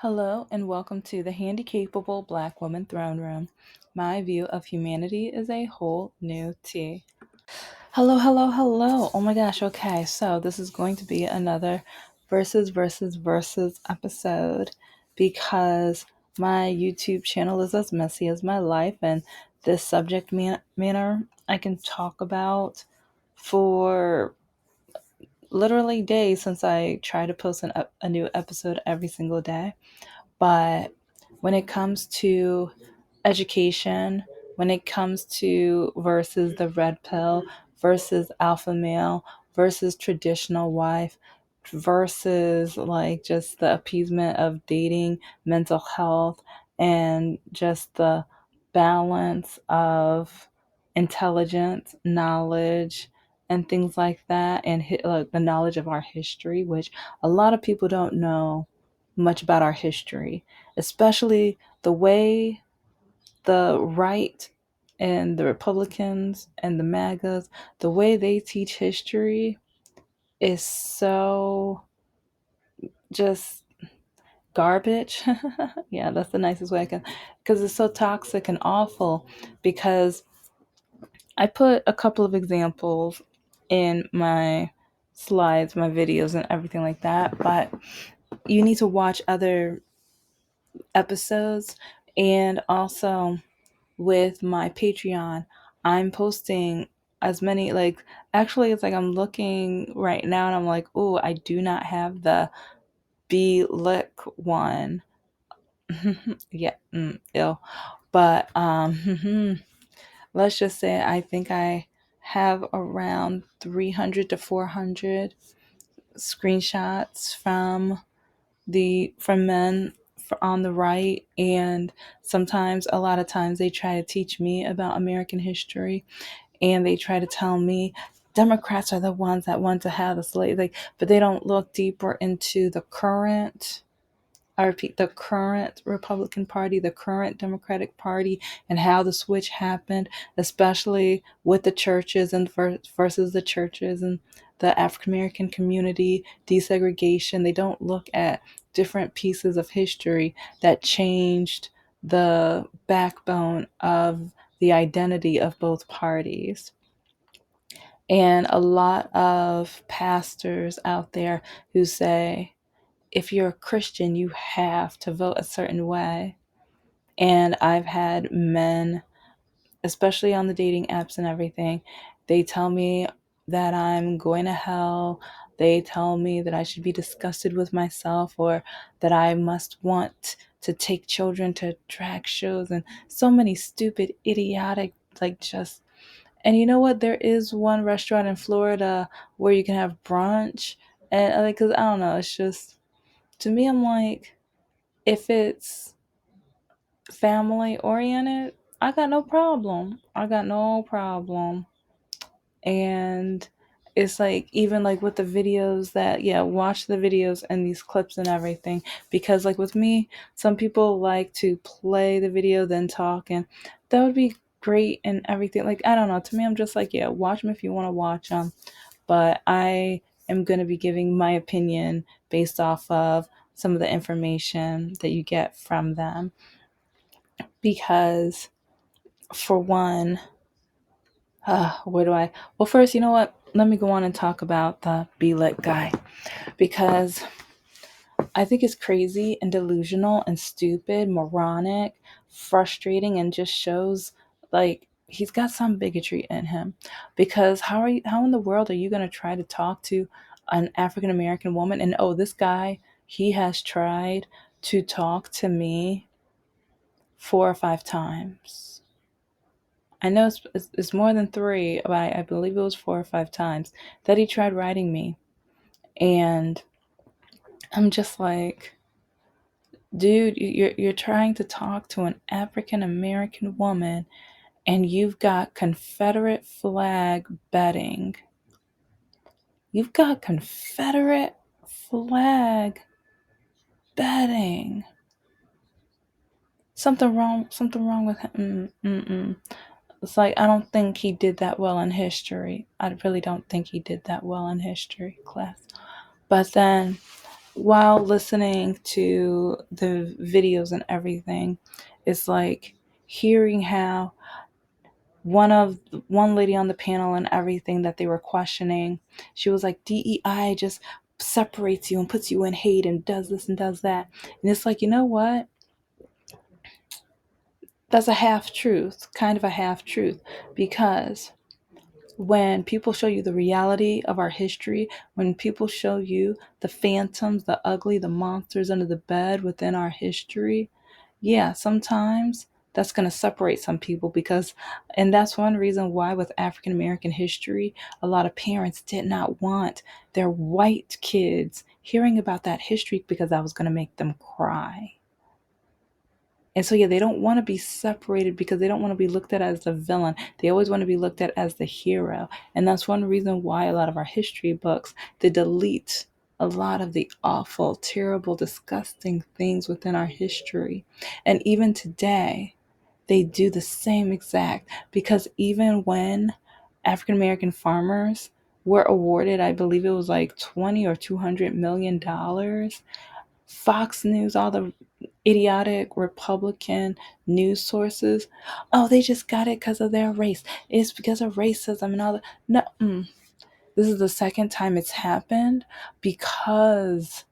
Hello and welcome to the Handicapable Black Woman Throne Room. My view of humanity is a whole new tea. Hello, hello, hello. Oh my gosh, okay. So this is going to be another versus episode because my YouTube channel is as messy as my life, and this subject matter I can talk about for literally days since I try to post a new episode every single day. But when it comes to education, when it comes to versus the red pill, versus alpha male, versus traditional wife, versus like just the appeasement of dating, mental health, and just the balance of intelligence, knowledge, and things like that, and like the knowledge of our history, which a lot of people don't know much about our history, especially the way the right and the Republicans and the MAGAs, the way they teach history is so just garbage. Yeah, that's the nicest way I can, because it's so toxic and awful. Because I put a couple of examples in my slides, my videos, and everything like that, but you need to watch other episodes. And also with my Patreon, I'm posting as many, like, actually it's like I'm looking right now and I'm like, oh, I do not have the be lick one. Yeah, ill. But let's just say I think I have around 300 to 400 screenshots from men on the right. And sometimes, a lot of times, they try to teach me about American history, and they try to tell me Democrats are the ones that want to have the slave, like, but they don't look deeper into the current, I repeat, the current Republican Party, the current Democratic Party, and how the switch happened, especially with the churches and versus the churches and the African American community, desegregation. They don't look at different pieces of history that changed the backbone of the identity of both parties. And a lot of pastors out there who say, if you're a Christian, you have to vote a certain way. And I've had men, especially on the dating apps and everything, they tell me that I'm going to hell. They tell me that I should be disgusted with myself, or that I must want to take children to drag shows, and so many stupid, idiotic, like, just. And you know what? There is one restaurant in Florida where you can have brunch. And like, cause I don't know, it's just, to me, I'm like, if it's family oriented, I got no problem. I got no problem. And it's like, even like with the videos that, yeah, watch the videos and these clips and everything. Because like with me, some people like to play the video, then talk, and that would be great and everything. Like, I don't know. To me, I'm just like, yeah, watch them if you want to watch them. But I am going to be giving my opinion based off of some of the information that you get from them. Because, for one, where do I? Well, first, you know what? Let me go on and talk about the be lit guy, because I think it's crazy and delusional and stupid, moronic, frustrating, and just shows like he's got some bigotry in him. Because how in the world are you going to try to talk to an African American woman? And oh, this guy, he has tried to talk to me 4 or 5 times. I know it's more than three, but I believe it was 4 or 5 times that he tried writing me. And I'm just like, dude, you're trying to talk to an African American woman, and you've got Confederate flag bedding. You've got Confederate flag bedding. Something wrong with him. It's like, I don't think he did that well in history. I really don't think he did that well in history class. But then while listening to the videos and everything, it's like hearing how one lady on the panel and everything that they were questioning, she was like, DEI just separates you and puts you in hate and does this and does that. And it's like, you know what? That's a half truth, kind of a half truth, because when people show you the reality of our history, when people show you the phantoms, the ugly, the monsters under the bed within our history, yeah, sometimes that's going to separate some people because, and that's one reason why with African American history, a lot of parents did not want their white kids hearing about that history because that was going to make them cry. And so, yeah, they don't want to be separated because they don't want to be looked at as the villain. They always want to be looked at as the hero. And that's one reason why a lot of our history books, they delete a lot of the awful, terrible, disgusting things within our history. And even today, they do the same exact because even when African American farmers were awarded, I believe it was like 20 or $200 million, Fox News, all the idiotic Republican news sources, oh, they just got it because of their race. It's because of racism and all that. No, this is the second time it's happened because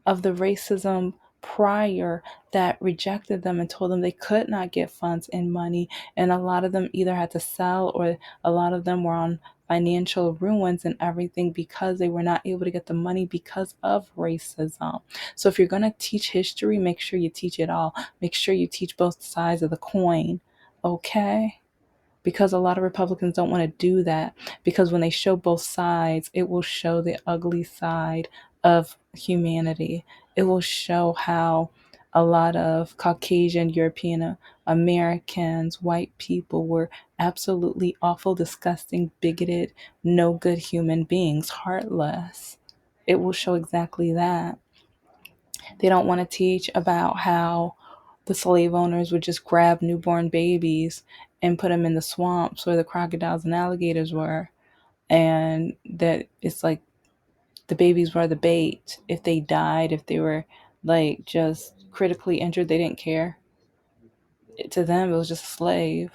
of the racism prior that rejected them and told them they could not get funds and money. And a lot of them either had to sell or a lot of them were on financial ruins and everything because they were not able to get the money because of racism. So if you're going to teach history, make sure you teach it all. Make sure you teach both sides of the coin. Okay? Because a lot of Republicans don't want to do that because when they show both sides, it will show the ugly side of humanity. It will show how a lot of Caucasian, European Americans, white people were absolutely awful, disgusting, bigoted, no good human beings, heartless. It will show exactly that. They don't want to teach about how the slave owners would just grab newborn babies and put them in the swamps where the crocodiles and alligators were. And that it's like the babies were the bait. If they died, if they were like just critically injured, they didn't care. To them, it was just slave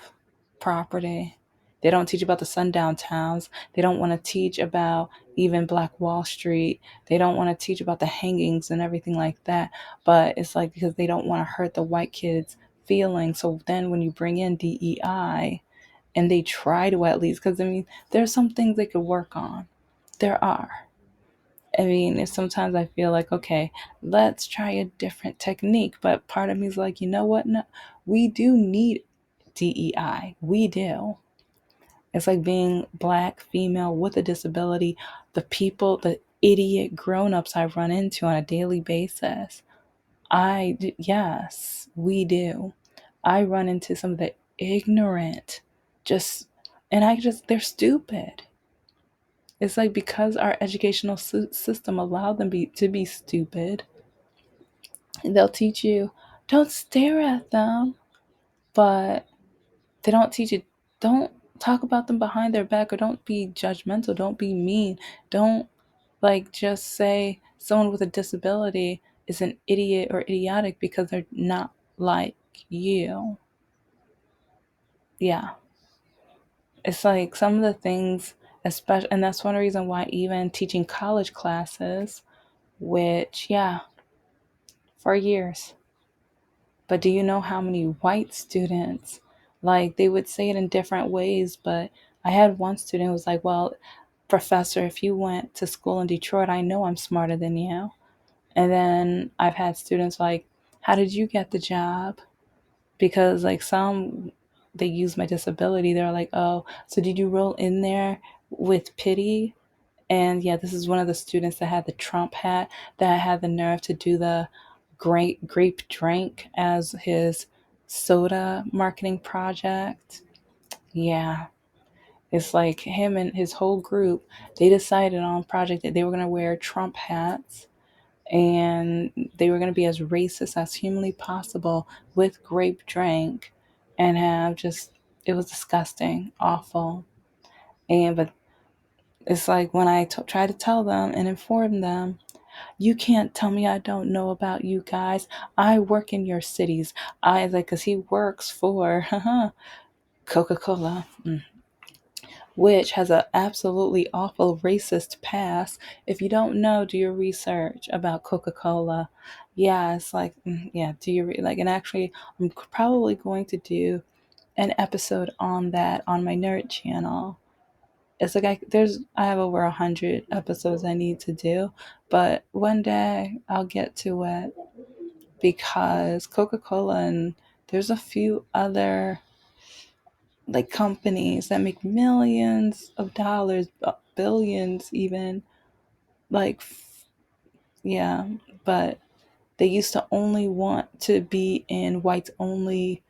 property. They don't teach about the sundown towns. They don't want to teach about even Black Wall Street. They don't want to teach about the hangings and everything like that. But it's like because they don't want to hurt the white kids' feelings. So then when you bring in DEI and they try to at least, because I mean, there's some things they could work on. There are. I mean, if sometimes I feel like, okay, let's try a different technique. But part of me is like, you know what? No, we do need DEI. We do. It's like being black, female with a disability. The people, the idiot grown-ups I run into on a daily basis. Yes, we do. I run into some of the ignorant, just, and they're stupid. It's like because our educational system allowed them to be stupid, they'll teach you, don't stare at them, but they don't teach you, don't talk about them behind their back or don't be judgmental, don't be mean, don't like just say someone with a disability is an idiot or idiotic because they're not like you. Yeah. It's like some of the things, especially, and that's one reason why even teaching college classes, which, yeah, for years. But do you know how many white students, like they would say it in different ways, but I had one student who was like, well, professor, if you went to school in Detroit, I know I'm smarter than you. And then I've had students like, how did you get the job? Because like some, they use my disability. They're like, oh, so did you roll in there with pity? And yeah, this is one of the students that had the Trump hat, that had the nerve to do the great grape drink as his soda marketing project. Yeah, it's like him and his whole group, they decided on a project that they were going to wear Trump hats and they were going to be as racist as humanly possible with grape drink and have just, it was disgusting, awful. And but it's like when I try to tell them and inform them, You can't tell me I don't know about you guys. I work in your cities. I like, because he works for Coca Cola, which has an absolutely awful racist past. If you don't know, do your research about Coca Cola. Yeah, it's like, yeah, do you like, and actually, I'm probably going to do an episode on that on my nerd channel. It's like I have over 100 episodes I need to do, but one day I'll get to it because Coca Cola and there's a few other like companies that make millions of dollars, billions even, like yeah, but they used to only want to be in whites only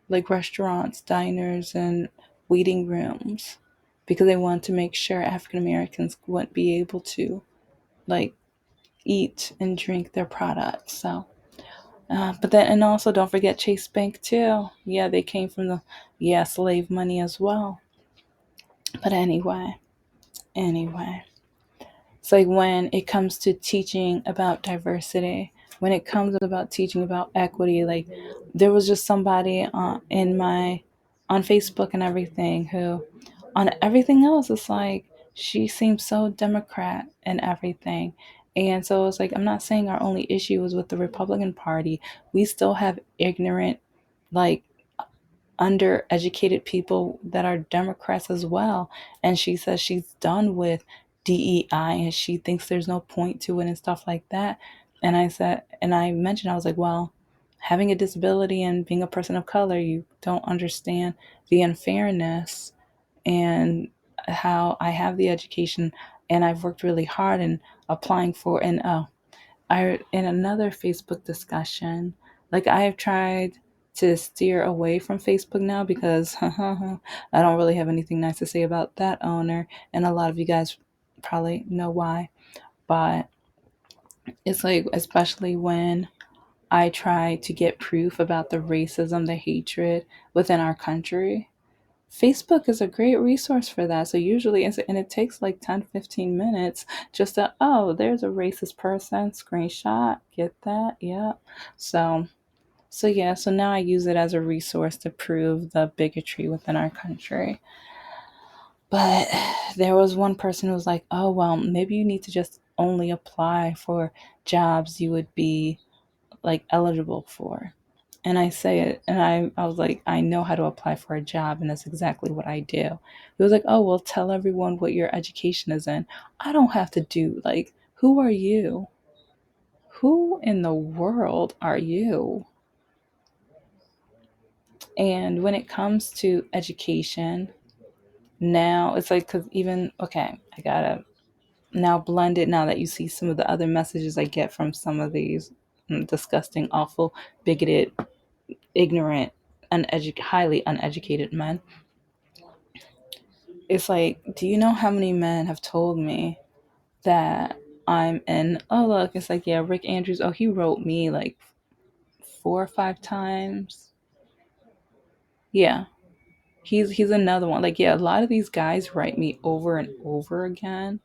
like restaurants, diners, and waiting rooms because they wanted to make sure African Americans wouldn't be able to like eat and drink their products. So, but then, and also don't forget Chase Bank too. Yeah, they came from the, yeah, slave money as well. But anyway, it's like when it comes to teaching about diversity, when it comes about teaching about equity, like there was just somebody in my on Facebook and everything who on everything else it's like she seems so Democrat and everything. And so it's like I'm not saying our only issue is with the Republican Party. We still have ignorant, like undereducated people that are Democrats as well. And she says she's done with DEI and she thinks there's no point to it and stuff like that. And I said, and I mentioned, I was like, well, having a disability and being a person of color, you don't understand the unfairness and how I have the education and I've worked really hard in applying for, and I in another Facebook discussion, like I have tried to steer away from Facebook now because I don't really have anything nice to say about that owner, and a lot of you guys probably know why. But it's like, especially when I try to get proof about the racism, the hatred within our country, Facebook is a great resource for that. So usually, and it takes like 10, 15 minutes just to, oh, there's a racist person, screenshot, get that, yeah. So, so yeah, so now I use it as a resource to prove the bigotry within our country. But there was one person who was like, oh, well, maybe you need to just only apply for jobs you would be like eligible for. And I say it, and I was like, I know how to apply for a job, and that's exactly what I do. He was like, oh, well, tell everyone what your education is in. I don't have to do, like, who are you? Who in the world are you? And when it comes to education, now it's like, because even, okay, I gotta now blend it now that you see some of the other messages I get from some of these disgusting, awful, bigoted, ignorant, highly uneducated men. It's like, do you know how many men have told me that I'm in? Oh, look, it's like, yeah, Rick Andrews. Oh, he wrote me like 4 or 5 times. Yeah, he's another one. Like, yeah, a lot of these guys write me over and over again,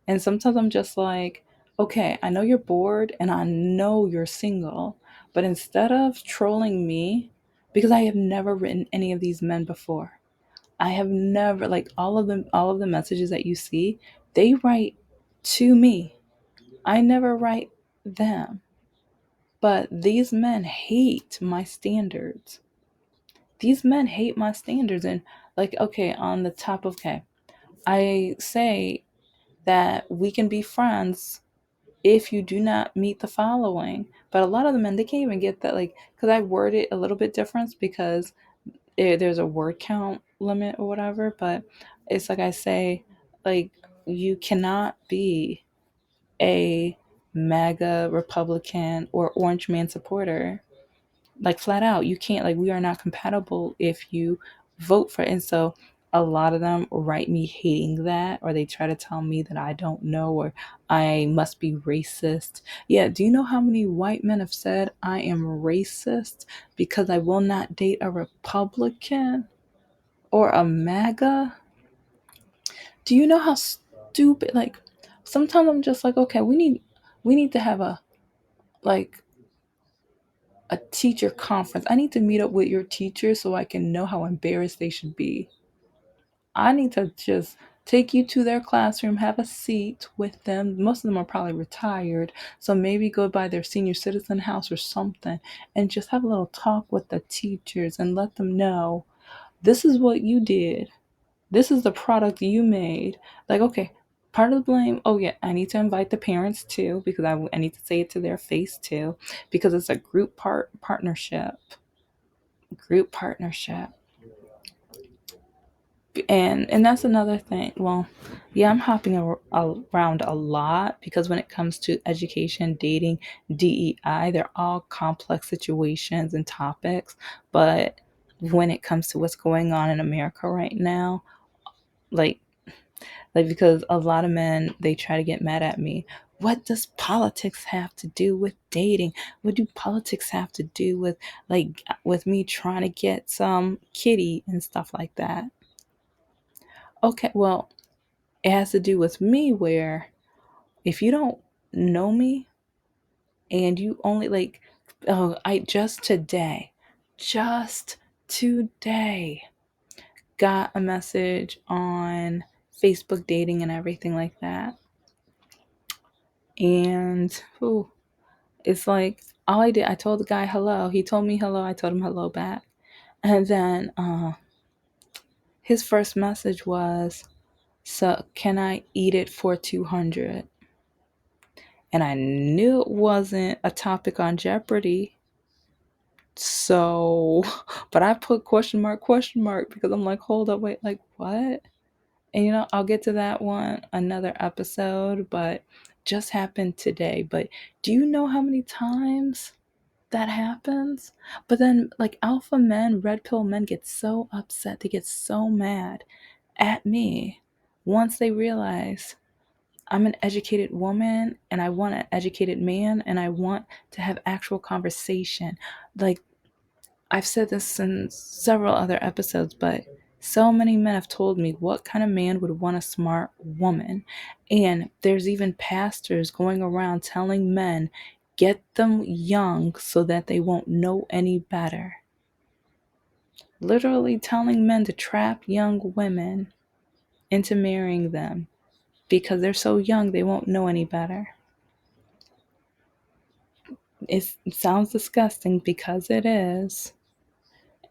and sometimes I'm just like, okay, I know you're bored, and I know you're single, but instead of trolling me, because I have never written any of these men before. I have never, like, all of the messages that you see, they write to me. I never write them. But these men hate my standards. These men hate my standards. And like, okay, on the top of, okay, I say that we can be friends if you do not meet the following. But a lot of the men, they can't even get that, like, because I word it a little bit different because there's a word count limit or whatever, but it's like I say, like, you cannot be a MAGA Republican or Orange Man supporter. Like, flat out, you can't, like, we are not compatible if you vote for it. And so a lot of them write me hating that, or they try to tell me that I don't know, or I must be racist. Yeah, do you know how many white men have said I am racist because I will not date a Republican or a MAGA? Do you know how stupid, like, sometimes I'm just like, okay, we need, We need to have like a teacher conference. I need to meet up with your teachers so I can know how embarrassed they should be. I need to just take you to their classroom, have a seat with them. Most of them are probably retired, so maybe go by their senior citizen house or something and just have a little talk with the teachers and let them know this is what you did. This is the product you made. Like, okay, part of the blame, oh yeah, I need to invite the parents too because I need to say it to their face too because it's a partnership. Group partnership. And that's another thing. Well, yeah, I'm hopping around a lot because when it comes to education, dating, DEI, they're all complex situations and topics. But when it comes to what's going on in America right now, like because a lot of men, they try to get mad at me. What does politics have to do with dating? What do politics have to do with with me trying to get some kitty and stuff like that? Okay, well, it has to do with me where if you don't know me and you only oh, I just today got a message on Facebook dating and everything like that. And it's like all I did, I told the guy hello. He told me hello. I told him hello back. And then his first message was, "So can I eat it for 200?" And I knew it wasn't a topic on Jeopardy. So, but I put question mark, because I'm like, hold up, wait, like what? And I'll get to that one another episode, but just happened today. But do you know how many times that happens? But then, like, alpha men, red pill men get so upset, they get so mad at me once they realize I'm an educated woman and I want an educated man and I want to have actual conversation. Like, I've said this in several other episodes, but so many men have told me what kind of man would want a smart woman. And there's even pastors going around telling men, get them young so that they won't know any better. Literally telling men to trap young women into marrying them because they're so young they won't know any better. It sounds disgusting because it is.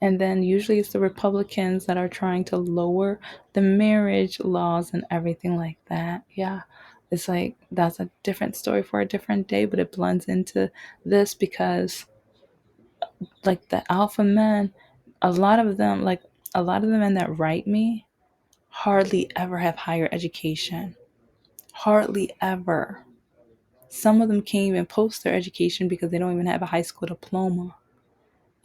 And then usually it's the Republicans that are trying to lower the marriage laws and everything like that. Yeah. It's like that's a different story for a different day, but it blends into this because like the alpha men, a lot of them, like a lot of the men that write me hardly ever have higher education. Hardly ever. Some of them can't even post their education because they don't even have a high school diploma.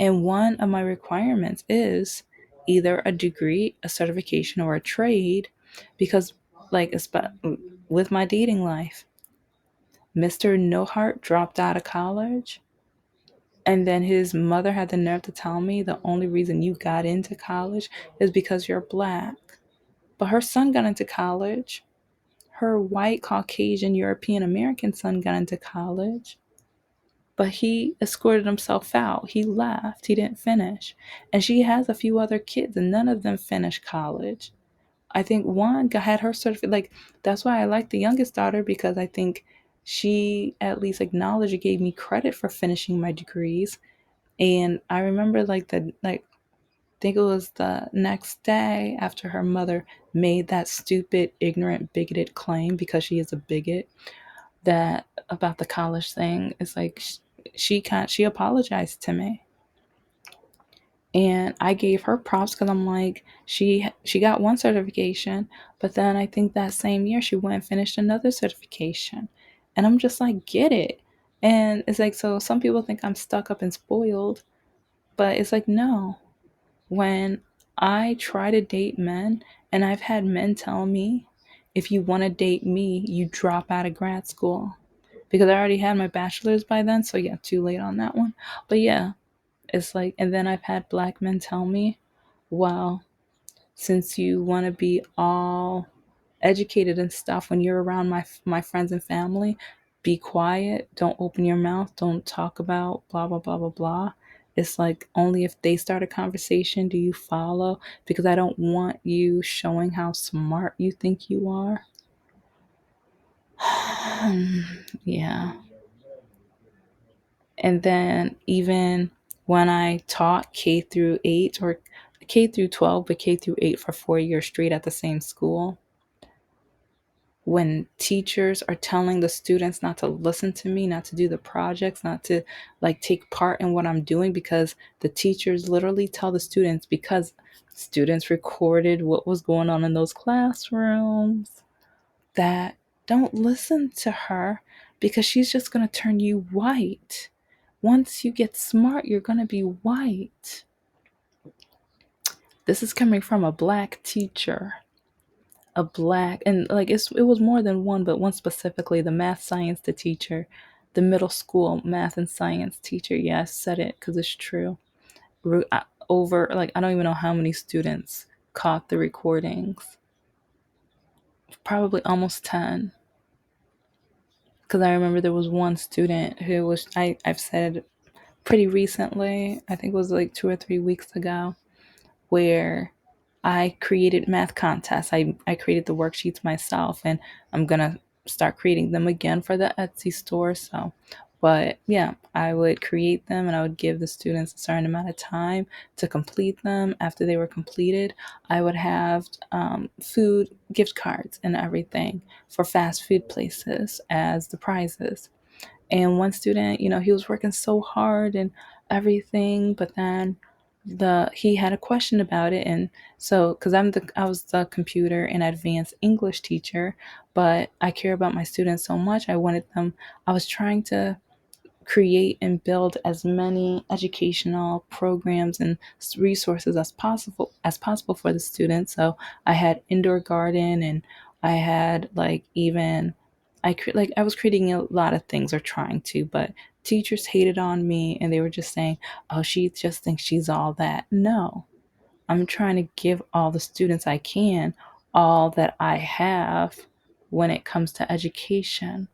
And one of my requirements is either a degree, a certification, or a trade because, like, with my dating life, Mr. No Heart dropped out of college. And then his mother had the nerve to tell me the only reason you got into college is because you're black. But her son got into college. Her white, Caucasian, European American son got into college. But he escorted himself out. He left. He didn't finish. And she has a few other kids, and none of them finished college. I think one had her certificate. Like, that's why I like the youngest daughter, because I think she at least acknowledged and gave me credit for finishing my degrees. And I remember, I think it was the next day after her mother made that stupid, ignorant, bigoted claim, because she is a bigot, that about the college thing. It's like she apologized to me, and I gave her props because I'm like, she got one certification, but then I think that same year she went and finished another certification, and I'm just like, get it. And it's like, so some people think I'm stuck up and spoiled, but it's like, no. When I try to date men, and I've had men tell me, if you want to date me, you drop out of grad school, because I already had my bachelor's by then. So yeah, too late on that one. But yeah, it's like, and then I've had black men tell me, well, since you want to be all educated and stuff when you're around my friends and family, be quiet, don't open your mouth, don't talk about blah, blah, blah, blah, blah. It's like only if they start a conversation do you follow, because I don't want you showing how smart you think you are. Yeah. And then even when I taught K through 8 or K through 12, but K through 8 for 4 years straight at the same school, when teachers are telling the students not to listen to me, not to do the projects, not to like take part in what I'm doing, because the teachers literally tell the students, because students recorded what was going on in those classrooms, that don't listen to her because she's just going to turn you white. Once you get smart, you're going to be white. This is coming from a black teacher. A black, and like it was more than one, but one specifically, the math science the teacher, the middle school math and science teacher. Yeah, I said it because it's true. Over, like, I don't even know how many students caught the recordings. Probably almost 10. Because I remember there was one student who was, I've said pretty recently, I think it was like 2 or 3 weeks ago, where I created math contests. I created the worksheets myself, and I'm going to start creating them again for the Etsy store. So, but yeah, I would create them and I would give the students a certain amount of time to complete them. After they were completed, I would have food gift cards and everything for fast food places as the prizes. And one student, he was working so hard and everything, but then he had a question about it. And so, because I was the computer and advanced English teacher, but I care about my students so much, I was trying to create and build as many educational programs and resources as possible for the students. So I had indoor garden, and I had like, even I was creating a lot of things, or trying to, but teachers hated on me and they were just saying, "Oh, she just thinks she's all that." No, I'm trying to give all the students I can all that I have when it comes to education.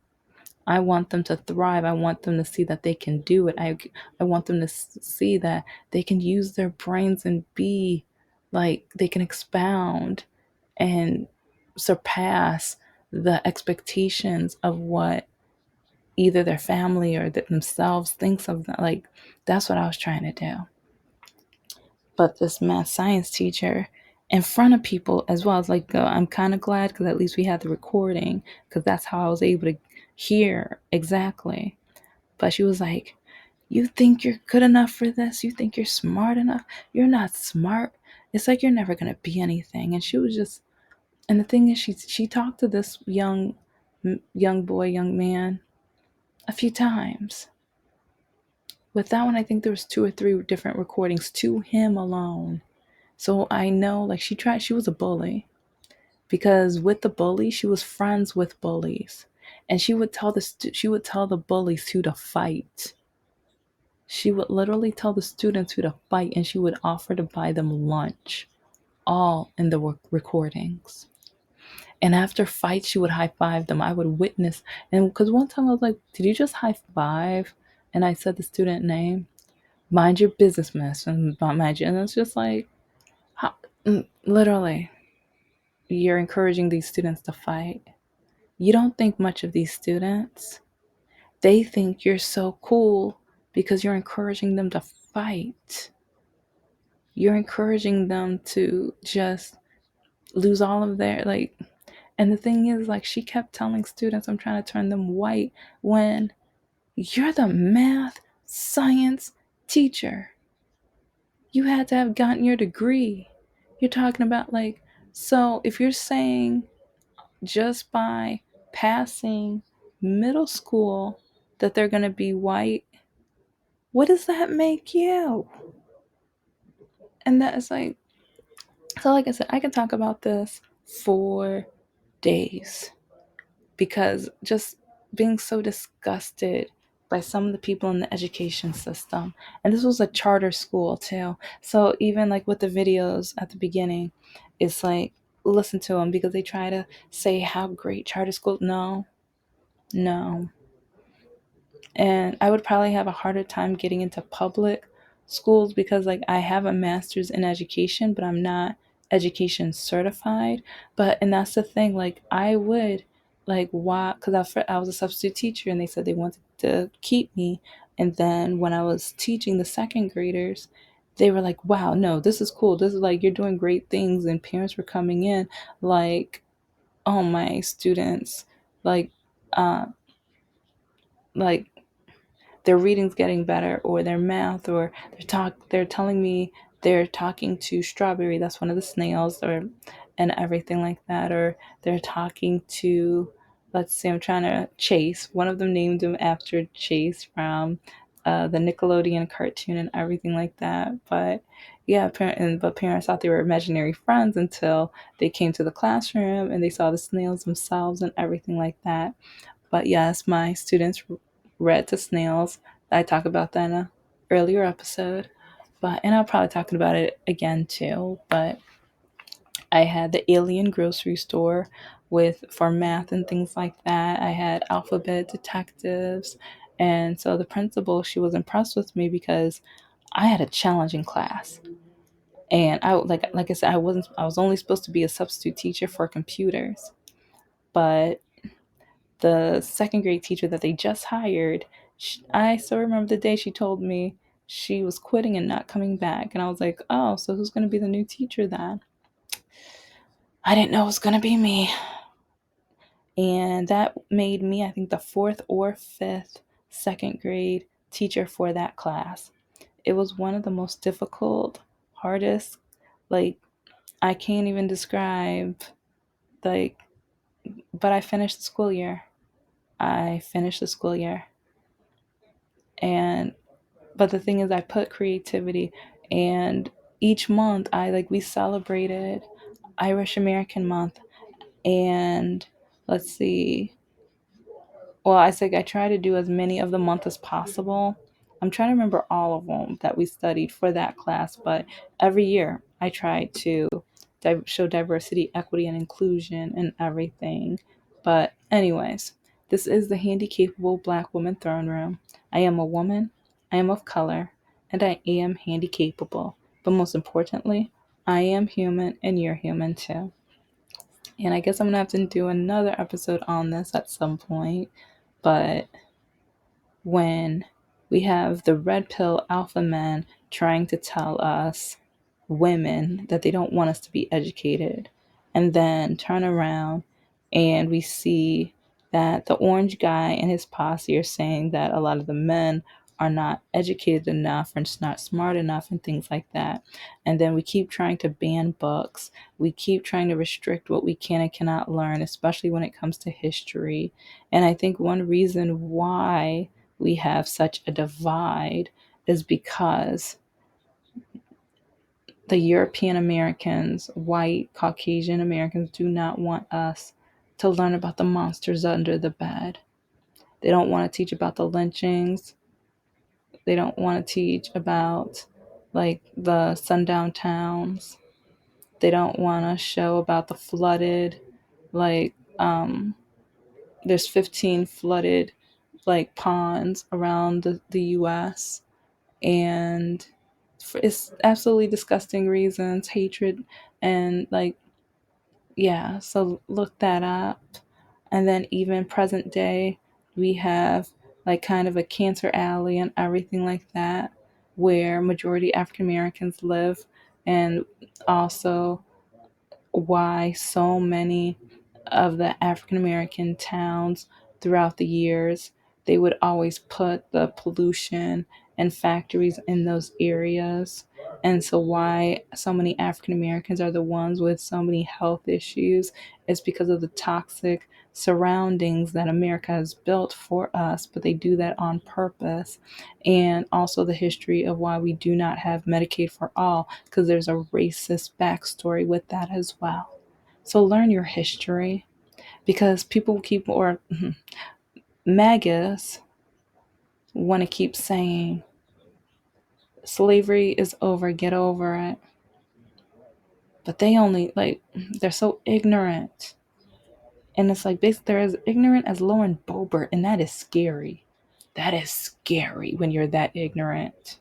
I want them to thrive. I want them to see that they can do it. I want them to see that they can use their brains and be like, they can expound and surpass the expectations of what either their family or themselves thinks of them. Like, that's what I was trying to do. But this math science teacher, in front of people as well, as like, I'm kind of glad, because at least we had the recording, because that's how I was able to hear exactly. But she was like, "You think you're good enough for this? You think you're smart enough? You're not smart. It's like you're never going to be anything." And she was just, and the thing is, she talked to this young boy, young man, a few times. With that one, I think there was 2 or 3 different recordings to him alone. So I know, like, she was a bully, because with the bully, she was friends with bullies. And she would tell the bullies who to fight. She would literally tell the students who to fight, and she would offer to buy them lunch, all in the recordings. And after fights, she would high five them. I would witness. And because one time I was like, "Did you just high five?" And I said the student name. "Mind your business, miss." And mind you. And it's just like, how, literally, you're encouraging these students to fight. You don't think much of these students. They think you're so cool because you're encouraging them to fight. You're encouraging them to just lose all of their, like, and the thing is, like, she kept telling students, "I'm trying to turn them white," when you're the math science teacher. You had to have gotten your degree. You're talking about, like, so if you're saying just by passing middle school that they're going to be white, what does that make you? And that is like, so like I said, I can talk about this for days, because just being so disgusted by some of the people in the education system. And this was a charter school too. So even like with the videos at the beginning, it's like, listen to them, because they try to say how great charter school. No, no. And I would probably have a harder time getting into public schools because like I have a master's in education, but I'm not education certified. But and that's the thing, like I would like why because I was a substitute teacher and they said they wanted to keep me. And then when I was teaching the second graders, they were like, wow, no, this is cool, this is like you're doing great things. And parents were coming in like, oh, my students, like uh like their reading's getting better, or their math, or they're telling me they're talking to Strawberry, that's one of the snails, or and everything like that. Or they're talking to, let's see, I'm trying to Chase, one of them named him after Chase from the Nickelodeon cartoon and everything like that. But yeah, but parents thought they were imaginary friends until they came to the classroom and they saw the snails themselves and everything like that. But yes, my students read to snails. I talked about that in an earlier episode. But and I'll probably talk about it again too. But I had the alien grocery store with for math and things like that. I had alphabet detectives. And so the principal, she was impressed with me because I had a challenging class. And I like I said, I was only supposed to be a substitute teacher for computers. But the second grade teacher that they just hired, I still remember the day she told me she was quitting and not coming back. And I was like, oh, so who's going to be the new teacher then? I didn't know it was going to be me. And that made me, I think, the fourth or fifth second grade teacher for that class. It was one of the most difficult, hardest, like, I can't even describe, like, but I finished the school year. I finished the school year. And but the thing is I put creativity, and each month I like we celebrated Irish American month. And let's see, well, I think I try to do as many of the month as possible. I'm trying to remember all of them that we studied for that class, but every year I try to show diversity, equity, and inclusion and everything. But, anyways, this is the Handicapable Black Woman Throne Room. I am a woman, I am of color, and I am handicapable. But most importantly, I am human, and you're human too. And I guess I'm gonna have to do another episode on this at some point. But when we have the red pill alpha men trying to tell us women that they don't want us to be educated, and then turn around and we see that the orange guy and his posse are saying that a lot of the men are not educated enough and just not smart enough and things like that. And then we keep trying to ban books. We keep trying to restrict what we can and cannot learn, especially when it comes to history. And I think one reason why we have such a divide is because the European Americans, white Caucasian Americans, do not want us to learn about the monsters under the bed. They don't want to teach about the lynchings. They don't want to teach about like the sundown towns. They don't want to show about the flooded, like there's 15 flooded like ponds around the US. And for it's absolutely disgusting reasons, hatred, and like, yeah, so look that up. And then even present day, we have like kind of a cancer alley and everything like that, where majority African Americans live. And also why so many of the African American towns throughout the years, they would always put the pollution and factories in those areas. And so, why so many African Americans are the ones with so many health issues is because of the toxic surroundings that America has built for us, but they do that on purpose. And also, the history of why we do not have Medicaid for all, because there's a racist backstory with that as well. So, learn your history because people keep, or MAGAs want to keep saying slavery is over, get over it. But they only, like, they're so ignorant. And it's like, they're as ignorant as Lauren Boebert, and that is scary. That is scary when you're that ignorant.